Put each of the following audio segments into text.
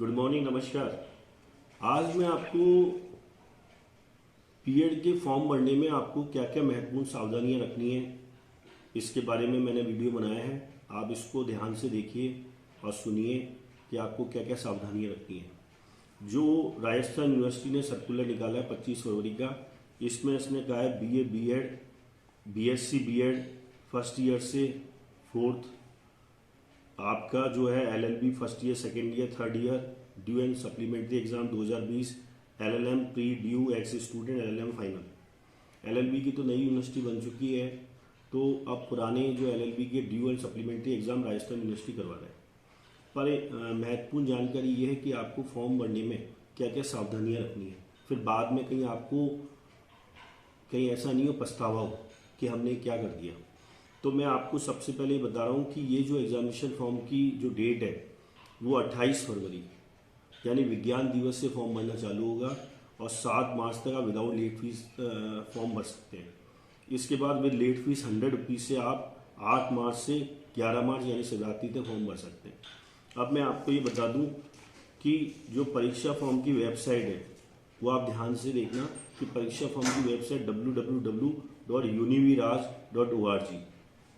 Good morning, नमस्कार। आज मैं आपको बीएड के फॉर्म भरने में आपको क्या क्या महत्वपूर्ण सावधानियां रखनी है इसके बारे में मैंने वीडियो बनाया है। आप इसको ध्यान से देखिए और सुनिए कि आपको क्या क्या सावधानियां रखनी है। जो राजस्थान यूनिवर्सिटी ने सर्कुलर निकाला है 25 फरवरी का, इसमें इसने कहा है BA BEd BSc BEd first year से फोर्थ, आपका जो है LLB first year second year third year, due and supplementary exam 2020, LLM pre due ex student, LLM final. LLB की तो नई यूनिवर्सिटी बन चुकी है, तो अब पुराने जो एलएलबी के due and supplementary exam Rajasthan university करवा रहा है। पर महत्वपूर्ण जानकारी ये है कि आपको फॉर्म भरने में क्या क्या सावधानियां रखनी है, फिर बाद में कहीं आपको कहीं ऐसा नहीं हो पछतावा हो कि हमने क्या कर दिया। तो मैं आपको सबसे पहले बता रहा हूँ कि ये जो एग्जामिनेशन फॉर्म की जो डेट है वो 28 फरवरी यानी विज्ञान दिवस से फॉर्म भरना चालू होगा और 7 मार्च तक आप विदाउट लेट फीस फॉर्म भर सकते हैं। इसके बाद विद लेट फीस 100 रुपीज़ से आप 8 मार्च से 11 मार्च यानी शिवरात्रि तक फॉर्म भर सकते हैं। अब मैं आपको ये बता दूं कि जो परीक्षा फॉर्म की वेबसाइट है वो आप ध्यान से देखना कि परीक्षा फॉर्म की वेबसाइट www.univiraj.org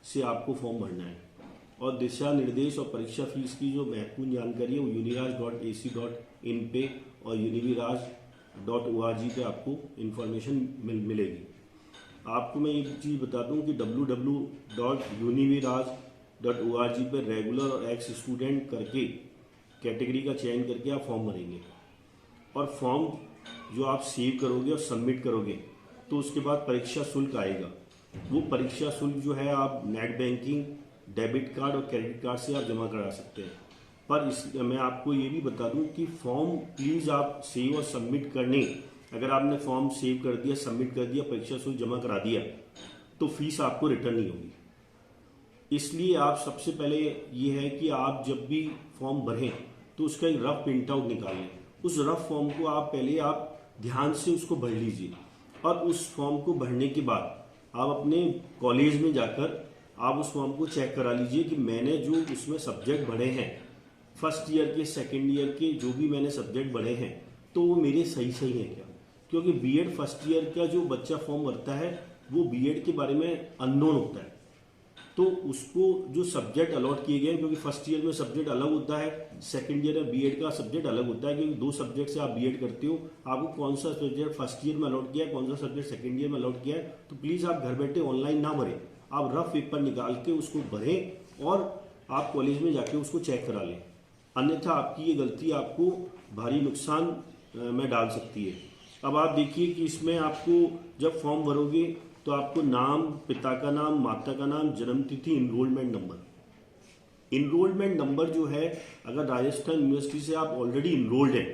से आपको फॉर्म भरना है और दिशा निर्देश और परीक्षा फीस की जो महत्वपूर्ण जानकारी है वो uniraj.ac.in पे और univiraj.org पे आपको इन्फॉर्मेशन मिलेगी। आपको मैं एक चीज़ बता दूं कि www.univiraj.org पे रेगुलर और एक्स स्टूडेंट करके कैटेगरी का चयन करके आप फॉर्म भरेंगे और फॉर्म जो आप सेव करोगे और सबमिट करोगे तो उसके बाद परीक्षा शुल्क आएगा। वो परीक्षा शुल्क जो है आप नेट बैंकिंग, डेबिट कार्ड और क्रेडिट कार्ड से आप जमा करा सकते हैं। पर मैं आपको ये भी बता दूं कि फॉर्म प्लीज़ आप सेव और सबमिट करने, अगर आपने फॉर्म सेव कर दिया, सबमिट कर दिया, परीक्षा शुल्क जमा करा दिया तो फीस आपको रिटर्न नहीं होगी। इसलिए आप सबसे पहले ये है कि आप जब भी फॉर्म भरें तो उसका एक रफ प्रिंट आउट निकाल लें। उस रफ फॉर्म को आप पहले ध्यान से उसको भर लीजिए और उस फॉर्म को भरने के बाद आप अपने कॉलेज में जाकर आप उस फॉर्म को चेक करा लीजिए कि मैंने जो उसमें सब्जेक्ट भरे हैं फर्स्ट ईयर के सेकेंड ईयर के जो भी मैंने सब्जेक्ट भरे हैं तो वो मेरे सही हैं क्या। क्योंकि बीएड फर्स्ट ईयर का जो बच्चा फॉर्म भरता है वो बीएड के बारे में अननोन होता है, तो उसको जो सब्जेक्ट अलॉट किए गए, क्योंकि फर्स्ट ईयर में सब्जेक्ट अलग होता है, सेकंड ईयर में बीएड का सब्जेक्ट अलग होता है, क्योंकि 2 सब्जेक्ट से आप बीएड करते हो, आपको कौन सा सब्जेक्ट फर्स्ट ईयर में अलॉट किया है, कौन सा सब्जेक्ट सेकंड ईयर में अलॉट किया है, तो प्लीज़ आप घर बैठे ऑनलाइन ना भरें, आप रफ पेपर निकाल के उसको भरें और आप कॉलेज में जाके उसको चेक करा लें। अन्यथा आपकी ये गलती आपको भारी नुकसान में डाल सकती है। अब आप देखिए कि इसमें आपको जब फॉर्म भरोगे तो आपको नाम, पिता का नाम, माता का नाम, जन्म तिथि, इनरोलमेंट नंबर जो है, अगर राजस्थान यूनिवर्सिटी से आप ऑलरेडी इनरोल्ड हैं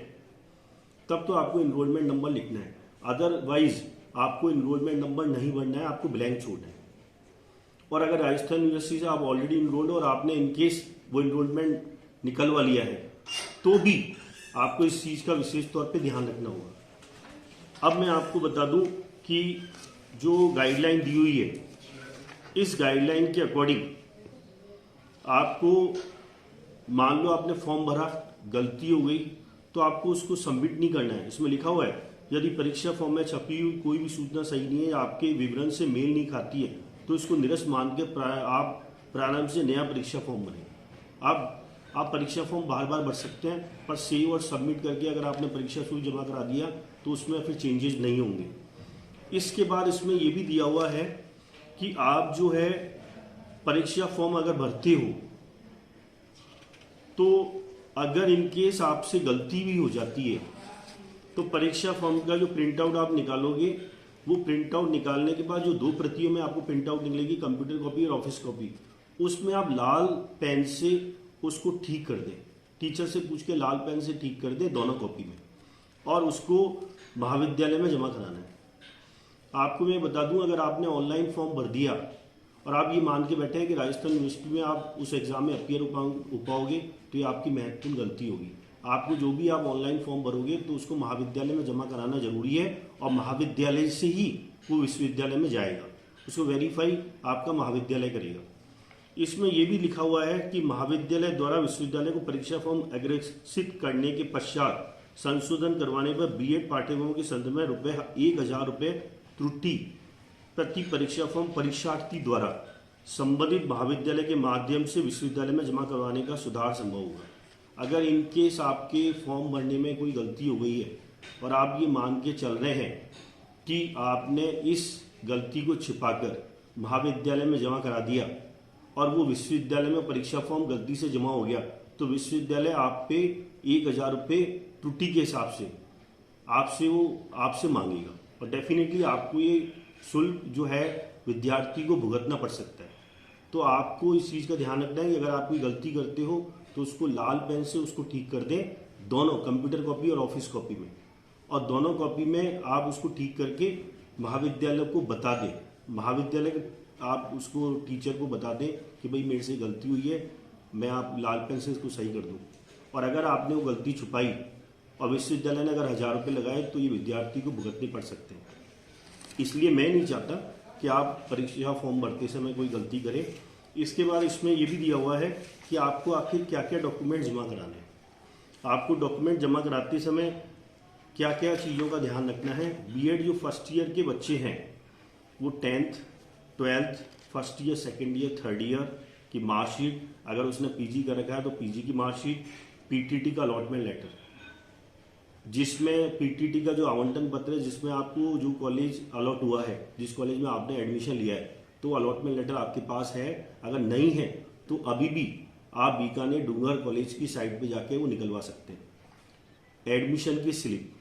तब तो आपको इनरोलमेंट नंबर लिखना है, अदरवाइज आपको इनरोलमेंट नंबर नहीं भरना है, आपको ब्लैंक छोड़ना है। और अगर राजस्थान यूनिवर्सिटी से आप ऑलरेडी इनरोल्ड और आपने इनकेस वो इनरोलमेंट निकलवा लिया है तो भी आपको इस चीज़ का विशेष तौर पे ध्यान रखना होगा। अब मैं आपको बता दूं कि जो गाइडलाइन दी हुई है, इस गाइडलाइन के अकॉर्डिंग आपको, मान लो आपने फॉर्म भरा, गलती हो गई तो आपको उसको सबमिट नहीं करना है। इसमें लिखा हुआ है यदि परीक्षा फॉर्म में छपी हुई कोई भी सूचना सही नहीं है, आपके विवरण से मेल नहीं खाती है तो इसको निरस्त मान के आप प्रारंभ से नया परीक्षा फॉर्म भरें। आप परीक्षा फॉर्म बार बार भर सकते हैं, पर सेव और सबमिट करके अगर आपने परीक्षा शुल्क जमा करा दिया तो उसमें फिर चेंजेस नहीं होंगे। इसके बाद इसमें यह भी दिया हुआ है कि आप जो है परीक्षा फॉर्म अगर भरते हो तो अगर इनकेस आपसे गलती भी हो जाती है तो परीक्षा फॉर्म का जो प्रिंट आउट आप निकालोगे, वो प्रिंट आउट निकालने के बाद जो 2 प्रतियों में आपको प्रिंट आउट निकलेगी, कंप्यूटर कॉपी और ऑफिस कॉपी, उसमें आप लाल पेन से उसको ठीक कर दें, टीचर से पूछ के लाल पेन से ठीक कर दें दोनों कॉपी में, और उसको महाविद्यालय में जमा कराना है। आपको मैं बता दूं, अगर आपने ऑनलाइन फॉर्म भर दिया और आप ये मान के बैठे हैं कि राजस्थान यूनिवर्सिटी में आप उस एग्जाम में अपियर हो पाओगे तो ये आपकी महत्वपूर्ण गलती होगी। आपको जो भी आप ऑनलाइन फॉर्म भरोगे तो उसको महाविद्यालय में जमा कराना जरूरी है और महाविद्यालय से ही वो विश्वविद्यालय में जाएगा, उसको वेरीफाई आपका महाविद्यालय करेगा। इसमें यह भी लिखा हुआ है कि महाविद्यालय द्वारा विश्वविद्यालय को परीक्षा फॉर्म अग्रेसित करने के पश्चात संशोधन करवाने पर बीएड पाठ्यक्रमों के संदर्भ में ₹1000 त्रुटि प्रति परीक्षा फॉर्म परीक्षार्थी द्वारा संबंधित महाविद्यालय के माध्यम से विश्वविद्यालय में जमा करवाने का सुधार संभव होगा। अगर इनकेस आपके फॉर्म भरने में कोई गलती हो गई है और आप ये मान के चल रहे हैं कि आपने इस गलती को छिपाकर महाविद्यालय में जमा करा दिया और वो विश्वविद्यालय में परीक्षा फॉर्म गलती से जमा हो गया, तो विश्वविद्यालय आप पे ₹1000 त्रुटि के हिसाब से आपसे मांगेगा और डेफिनेटली आपको ये शुल्क जो है विद्यार्थी को भुगतना पड़ सकता है। तो आपको इस चीज़ का ध्यान रखना है कि अगर आप कोई गलती करते हो तो उसको लाल पेन से उसको ठीक कर दें, दोनों कंप्यूटर कॉपी और ऑफिस कॉपी में, और दोनों कॉपी में आप उसको ठीक करके महाविद्यालय को बता दें। महाविद्यालय आप उसको टीचर को बता दें कि भाई मेरे से गलती हुई है, मैं आप लाल पेन से इसको सही कर दूं। और अगर आपने वो गलती छुपाई और विश्वविद्यालय ने अगर ₹1000 लगाए तो ये विद्यार्थी को भुगतने पड़ सकते हैं। इसलिए मैं नहीं चाहता कि आप परीक्षा फॉर्म भरते समय कोई गलती करें। इसके बाद इसमें यह भी दिया हुआ है कि आपको आखिर क्या क्या डॉक्यूमेंट जमा कराने हैं। आपको डॉक्यूमेंट जमा कराते समय क्या क्या चीज़ों का ध्यान रखना है। बीएड जो फर्स्ट ईयर के बच्चे हैं वो 10th 12th first year, second year, third year की मार्कशीट, अगर उसने पीजी कर रखा है तो पीजी की मार्कशीट, पीटीटी का अलॉटमेंट लेटर, जिसमें पीटीटी का जो आवंटन पत्र है, जिसमें आपको जो कॉलेज अलॉट हुआ है, जिस कॉलेज में आपने एडमिशन लिया है, तो अलॉटमेंट लेटर आपके पास है। अगर नहीं है तो अभी भी आप बीकानेर डूंगर कॉलेज की साइट पे जाके वो निकलवा सकते हैं। एडमिशन की स्लिप,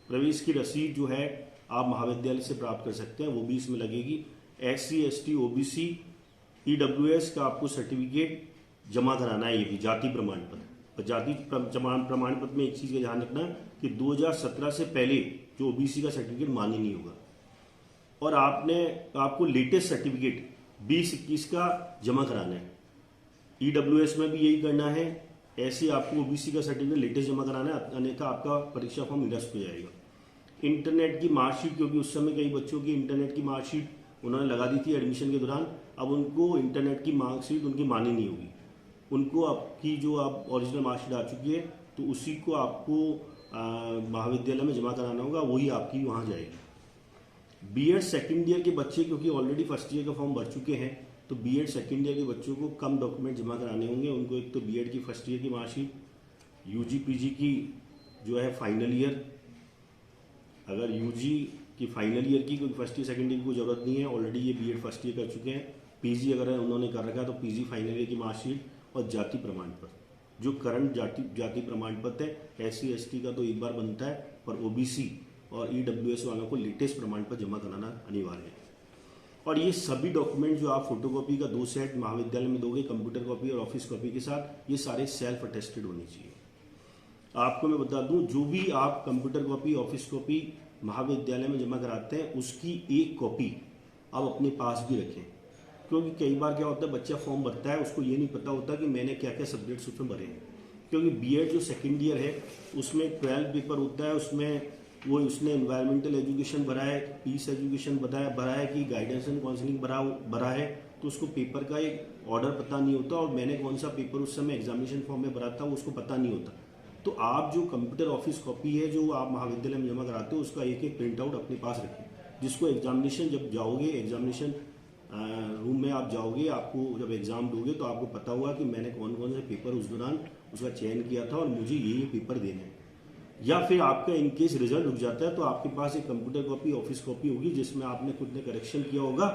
प्रवेश की रसीद जो है आप महाविद्यालय से प्राप्त कर सकते हैं, वो भी इसमें लगेगी। SC ST OBC EWS का आपको सर्टिफिकेट जमा कराना है, ये भी जाति प्रमाण पत्र। जाति प्रमाण पत्र में एक चीज़ का ध्यान रखना है कि 2017 से पहले जो OBC का सर्टिफिकेट मान्य नहीं होगा। और आपको लेटेस्ट सर्टिफिकेट 2021 का जमा कराना है। EWS में भी यही करना है। ऐसे आपको OBC का सर्टिफिकेट लेटेस्ट जमा कराना है, अन्यथा आपका परीक्षा फॉर्म निरस्त हो जाएगा। इंटरनेट की मार्कशीट, क्योंकि उस समय कई बच्चों की इंटरनेट की मार्कशीट उन्होंने लगा दी थी एडमिशन के दौरान, अब उनको इंटरनेट की मार्कशीट उनकी मानी नहीं होगी। उनको आपकी जो आप ओरिजिनल मार्कशीट आ चुकी है तो उसी को आपको महाविद्यालय में जमा कराना होगा, वही आपकी वहाँ जाएगी। बीएड सेकेंड ईयर के बच्चे क्योंकि ऑलरेडी फर्स्ट ईयर का फॉर्म भर चुके हैं, तो बीएड सेकेंड ईयर के बच्चों को कम डॉक्यूमेंट जमा कराने होंगे। उनको एक तो बीएड की फर्स्ट ईयर की मार्कशीट, यूजी पीजी की जो है फाइनल ईयर, अगर यूजी की फाइनल ईयर की कोई फर्स्ट ईयर सेकेंड ईयर की कोई जरूरत नहीं है, ऑलरेडी ये बीएड फर्स्ट ईयर कर चुके हैं। पीजी अगर उन्होंने कर रखा है तो पीजी फाइनल ईयर की मार्कशीट, और जाति प्रमाण पत्र, जो करंट जाति प्रमाण पत्र है। SC ST का तो एक बार बनता है, पर OBC और EWS वालों को लेटेस्ट प्रमाण पत्र जमा कराना अनिवार्य है। और ये सभी डॉक्यूमेंट जो आप फोटोकॉपी का 2 सेट महाविद्यालय में दोगे, कंप्यूटर कॉपी और ऑफिस कॉपी के साथ, ये सारे सेल्फ अटेस्टेड होने चाहिए। आपको मैं बता दूं, जो भी आप कंप्यूटर कॉपी ऑफिस कॉपी महाविद्यालय में जमा कराते हैं उसकी एक कॉपी आप अपने पास भी रखें। क्योंकि कई बार क्या होता है, बच्चा फॉर्म भरता है, उसको ये नहीं पता होता कि मैंने क्या क्या सब्जेक्ट्स उसमें भरे हैं। क्योंकि बीएड जो सेकेंड ईयर है उसमें 12 पेपर होता है, उसमें वो उसने एनवायरमेंटल एजुकेशन भरा है, पीस एजुकेशन भरा है कि गाइडेंस एंड काउंसलिंग भरा है, तो उसको पेपर का एक ऑर्डर पता नहीं होता और मैंने कौन सा पेपर उस समय एग्जामिनेशन फॉर्म में भरा था उसको पता नहीं होता। तो आप जो कंप्यूटर ऑफिस कॉपी है जो आप महाविद्यालय में जमा कराते हो उसका एक एक प्रिंट आउट अपने पास रखें, जिसको एग्जामिनेशन जब जाओगे, एग्जामिनेशन रूम में आप जाओगे, आपको जब एग्जाम दोगे तो आपको पता होगा कि मैंने कौन कौन से पेपर उस दौरान उसका चयन किया था और मुझे ये पेपर देने हैं। या फिर आपका इनकेस रिजल्ट रुक जाता है तो आपके पास एक कंप्यूटर कॉपी ऑफिस कॉपी होगी जिसमें आपने खुद ने करेक्शन किया होगा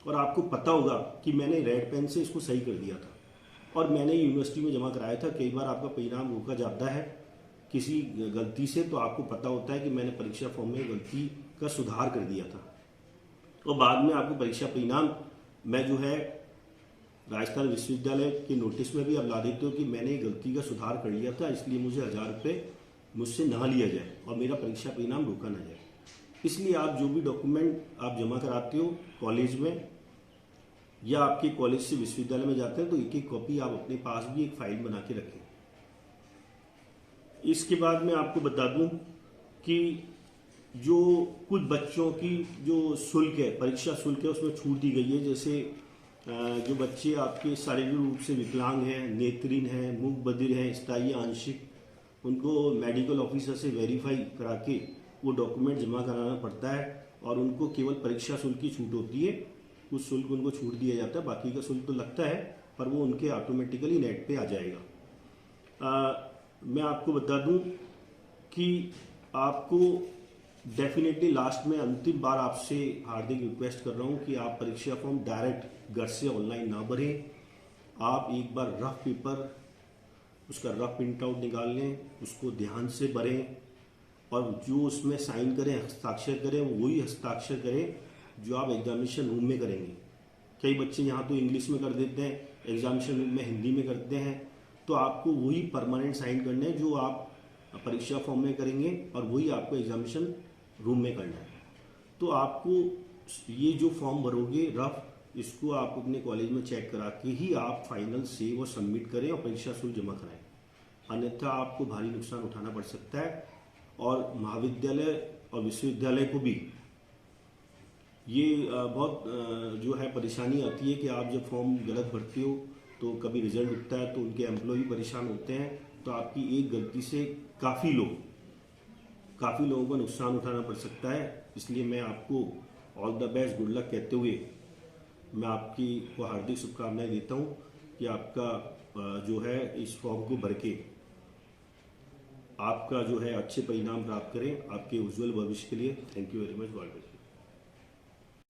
और आपको पता होगा कि मैंने रेड पेन से इसको सही कर दिया था और मैंने यूनिवर्सिटी में जमा कराया था। कई बार आपका परिणाम रोका जाता है किसी गलती से, तो आपको पता होता है कि मैंने परीक्षा फॉर्म में गलती का सुधार कर दिया था और बाद में आपको परीक्षा परिणाम मैं जो है राजस्थान विश्वविद्यालय के नोटिस में भी आप ला देते हो कि मैंने गलती का सुधार कर लिया था, इसलिए मुझे 1000 रुपये मुझसे ना लिया जाए और मेरा परीक्षा परिणाम रोका ना जाए। इसलिए आप जो भी डॉक्यूमेंट आप जमा कराते हो कॉलेज में या आपके कॉलेज से विश्वविद्यालय में जाते हैं तो एक एक कॉपी आप अपने पास भी एक फाइल बना के रखें। इसके बाद मैं आपको बता दूं कि जो कुछ बच्चों की जो शुल्क है, परीक्षा शुल्क है, उसमें छूट दी गई है। जैसे जो बच्चे आपके शारीरिक रूप से विकलांग हैं, नेत्रहीन हैं, मूक बधिर हैं, स्थायी आंशिक, उनको मेडिकल ऑफिसर से वेरीफाई करा के वो डॉक्यूमेंट जमा कराना पड़ता है और उनको केवल परीक्षा शुल्क की छूट होती है। कुछ शुल्क उनको छूट दिया जाता है, बाकी का शुल्क तो लगता है, पर वो उनके ऑटोमेटिकली नेट पे आ जाएगा। मैं आपको बता दूं कि आपको डेफिनेटली लास्ट में अंतिम बार आपसे हार्दिक रिक्वेस्ट कर रहा हूं कि आप परीक्षा फॉर्म डायरेक्ट घर से ऑनलाइन ना भरें। आप एक बार रफ पेपर, उसका रफ प्रिंट आउट निकाल लें, उसको ध्यान से भरें और जो उसमें साइन करें, हस्ताक्षर करें, वही हस्ताक्षर करें जो आप एग्जामिनेशन रूम में करेंगे। कई बच्चे यहाँ तो इंग्लिश में कर देते हैं, एग्जामिनेशन रूम में हिंदी में करते हैं, तो आपको वही परमानेंट साइन करने हैं जो आप परीक्षा फॉर्म में करेंगे और वही आपको एग्जामिनेशन रूम में करना है। तो आपको ये जो फॉर्म भरोगे रफ, इसको आप अपने कॉलेज में चेक करा के ही आप फाइनल सेव और सबमिट करें और परीक्षा शुल्क जमा कराएं, अन्यथा आपको भारी नुकसान उठाना पड़ सकता है। और महाविद्यालय और विश्वविद्यालय को भी ये बहुत जो है परेशानी आती है कि आप जब फॉर्म गलत भरते हो तो कभी रिजल्ट उठता है तो उनके एम्प्लॉय परेशान होते हैं, तो आपकी एक गलती से काफ़ी लोगों को नुकसान उठाना पड़ सकता है। इसलिए मैं आपको all the best, good luck कहते हुए मैं आपकी को हार्दिक शुभकामनाएं देता हूं कि आपका जो है इस फॉर्म को भर के आपका जो है अच्छे परिणाम प्राप्त करें आपके उज्जवल भविष्य के लिए। Thank you very much. God bless.